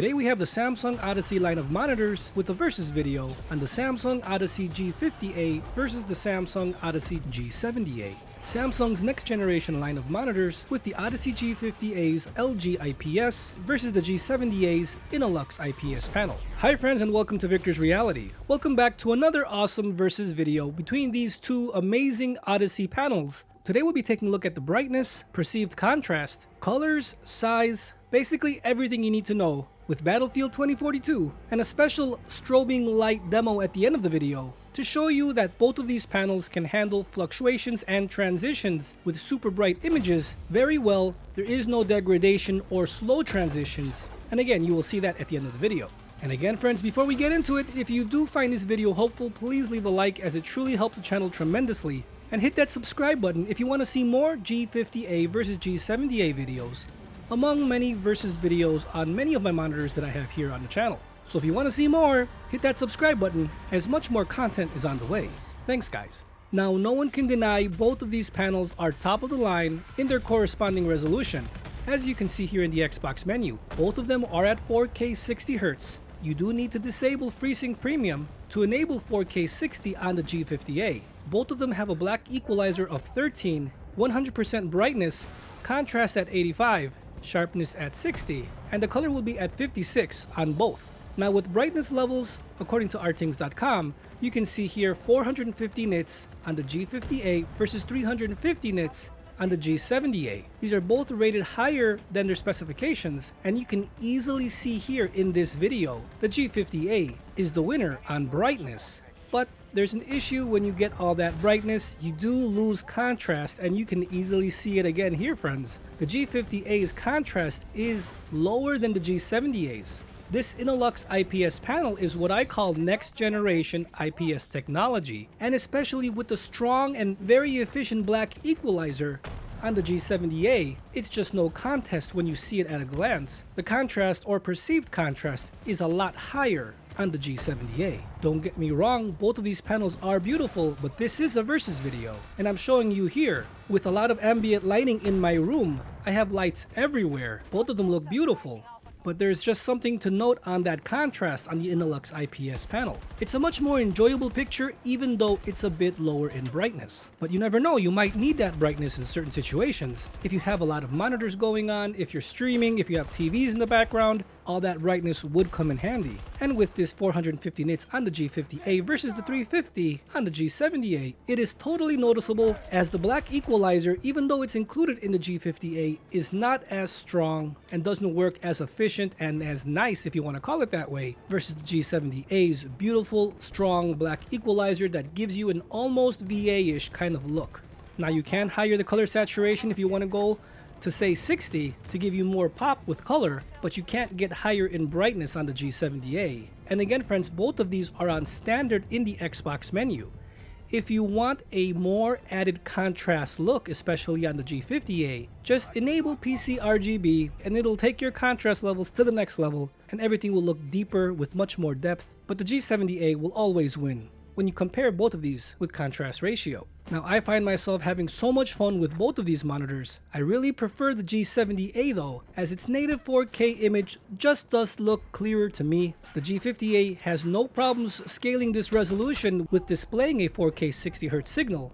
Today we have the Samsung Odyssey line of monitors with a versus video on the Samsung Odyssey G50A versus the Samsung Odyssey G70A. Samsung's next generation line of monitors with the Odyssey G50A's LG IPS versus the G70A's Innolux IPS panel. Hi friends and welcome to Viktors Reality. Welcome back to another awesome versus video between these two amazing Odyssey panels. Today we'll be taking a look at the brightness, perceived contrast, colors, size, basically everything you need to know with Battlefield 2042 and a special strobing light demo at the end of the video to show you that both of these panels can handle fluctuations and transitions with super bright images very well. There is no degradation or slow transitions, and again you will see that at the end of the video. And again friends, before we get into it, if you do find this video helpful, please leave a like as it truly helps the channel tremendously, and hit that subscribe button if you want to see more G50A versus G70A videos, among many versus videos on many of my monitors that I have here on the channel. So if you want to see more, hit that subscribe button as much more content is on the way. Thanks guys. Now no one can deny both of these panels are top of the line in their corresponding resolution. As you can see here in the Xbox menu, both of them are at 4K 60Hz. You do need to disable FreeSync Premium to enable 4K 60 on the G50A. Both of them have a Black Equalizer of 13, 100% brightness, contrast at 85, sharpness at 60, and the color will be at 56 on both. Now with brightness levels, according to rtings.com, you can see here 450 nits on the G50A versus 350 nits on the G70A. These are both rated higher than their specifications, and you can easily see here in this video, the G50A is the winner on brightness. But there's an issue when you get all that brightness, you do lose contrast, and you can easily see it again here friends. The G50A's contrast is lower than the G70A's. This Innolux IPS panel is what I call next generation IPS technology, and especially with the strong and very efficient Black Equalizer on the G70A, it's just no contest when you see it at a glance. The contrast or perceived contrast is a lot higher on the G70A. Don't get me wrong, both of these panels are beautiful, but this is a versus video, and I'm showing you here with a lot of ambient lighting in my room. I have lights everywhere. Both of them look beautiful. But there's just something to note on that contrast on the Innolux IPS panel. It's a much more enjoyable picture even though it's a bit lower in brightness. But you never know, you might need that brightness in certain situations. If you have a lot of monitors going on, if you're streaming, if you have TVs in the background, all that brightness would come in handy. And with this 450 nits on the G50A versus the 350 on the G70A, it is totally noticeable as the Black Equalizer, even though it's included in the G50A, is not as strong and doesn't work as efficient and as nice, if you want to call it that way, versus the G70A's beautiful, strong Black Equalizer that gives you an almost VA-ish kind of look. Now you can higher the color saturation if you want to go to say 60 to give you more pop with color, but you can't get higher in brightness on the G70A. And again friends, both of these are on standard in the Xbox menu. If you want a more added contrast look, especially on the G50A, just enable PCRGB and it'll take your contrast levels to the next level and everything will look deeper with much more depth, but the G70A will always win when you compare both of these with contrast ratio. Now I find myself having so much fun with both of these monitors. I really prefer the G70A though, as its native 4K image just does look clearer to me. The G50A has no problems scaling this resolution with displaying a 4K 60Hz signal.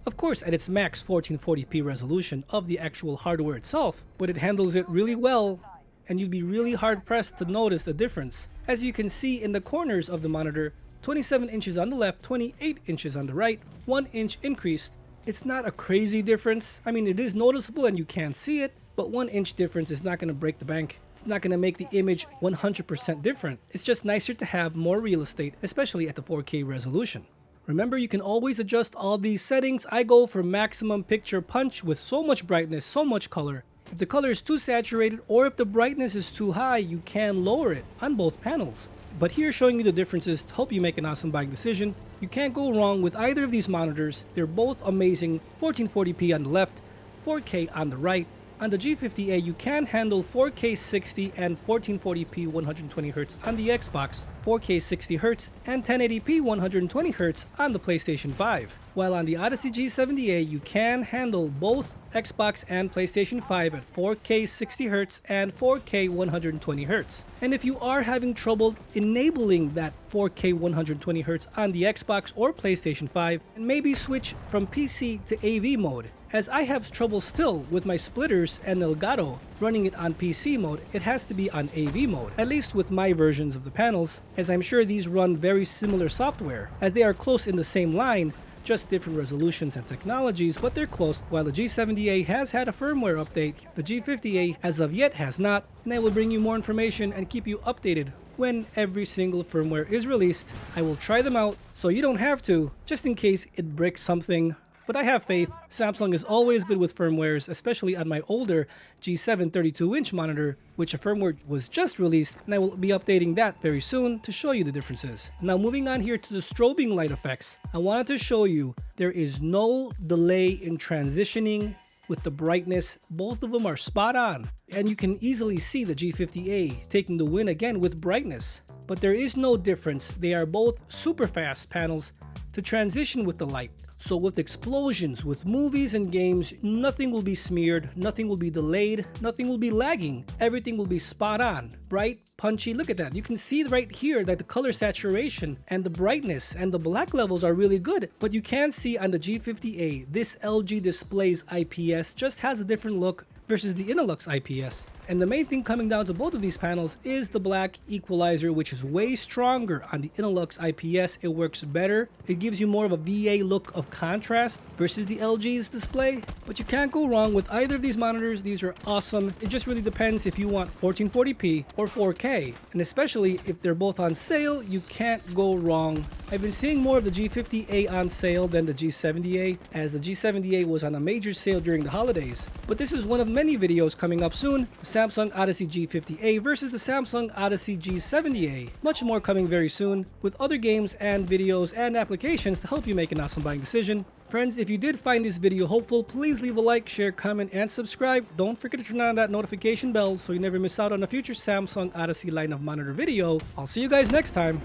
Of course at its max 1440p resolution of the actual hardware itself, but it handles it really well and you'd be really hard pressed to notice the difference. As you can see in the corners of the monitor, 27 inches on the left, 28 inches on the right, 1 inch increased. It's not a crazy difference. I mean, it is noticeable and you can see it, but 1 inch difference is not going to break the bank. It's not going to make the image 100% different. It's just nicer to have more real estate, especially at the 4K resolution. Remember, you can always adjust all these settings. I go for maximum picture punch with so much brightness, so much color. If the color is too saturated or if the brightness is too high, you can lower it on both panels. But here showing you the differences to help you make an awesome buying decision. You can't go wrong with either of these monitors. They're both amazing. 1440p on the left, 4K on the right. On the G50A, you can handle 4K 60 and 1440p 120Hz on the Xbox, 4K 60Hz, and 1080p 120Hz on the PlayStation 5. While on the Odyssey G70A, you can handle both Xbox and PlayStation 5 at 4K 60Hz and 4K 120Hz. And if you are having trouble enabling that 4K 120Hz on the Xbox or PlayStation 5, maybe switch from PC to AV mode. As I have trouble still with my splitters and Elgato running it on PC mode, it has to be on AV mode, at least with my versions of the panels, as I'm sure these run very similar software, as they are close in the same line, just different resolutions and technologies, but they're close. While the G70A has had a firmware update, the G50A as of yet has not, and I will bring you more information and keep you updated when every single firmware is released. I will try them out so you don't have to, just in case it breaks something. But I have faith. Samsung is always good with firmwares, especially on my older G7 32-inch monitor, which a firmware was just released, and I will be updating that very soon to show you the differences. Now moving on here to the strobing light effects, I wanted to show you there is no delay in transitioning with the brightness. Both of them are spot on, and you can easily see the G50A taking the win again with brightness. But there is no difference. They are both super fast panels to transition with the light. So with explosions, with movies and games, nothing will be smeared, nothing will be delayed, nothing will be lagging. Everything will be spot on, bright, punchy. Look at that. You can see right here that the color saturation and the brightness and the black levels are really good. But you can see on the G50A, this LG Displays IPS just has a different look versus the Innolux IPS. And the main thing coming down to both of these panels is the Black Equalizer, which is way stronger on the Innolux IPS. It works better. It gives you more of a VA look of contrast versus the LG's display. But you can't go wrong with either of these monitors. These are awesome. It just really depends if you want 1440p or 4K. And especially if they're both on sale, you can't go wrong. I've been seeing more of the G50A on sale than the G70A, as the G70A was on a major sale during the holidays. But this is one of many videos coming up soon. The Samsung Odyssey G50A versus the Samsung Odyssey G70A. Much more coming very soon, with other games and videos and applications to help you make an awesome buying decision. Friends, if you did find this video helpful, please leave a like, share, comment, and subscribe. Don't forget to turn on that notification bell so you never miss out on a future Samsung Odyssey line of monitor video. I'll see you guys next time.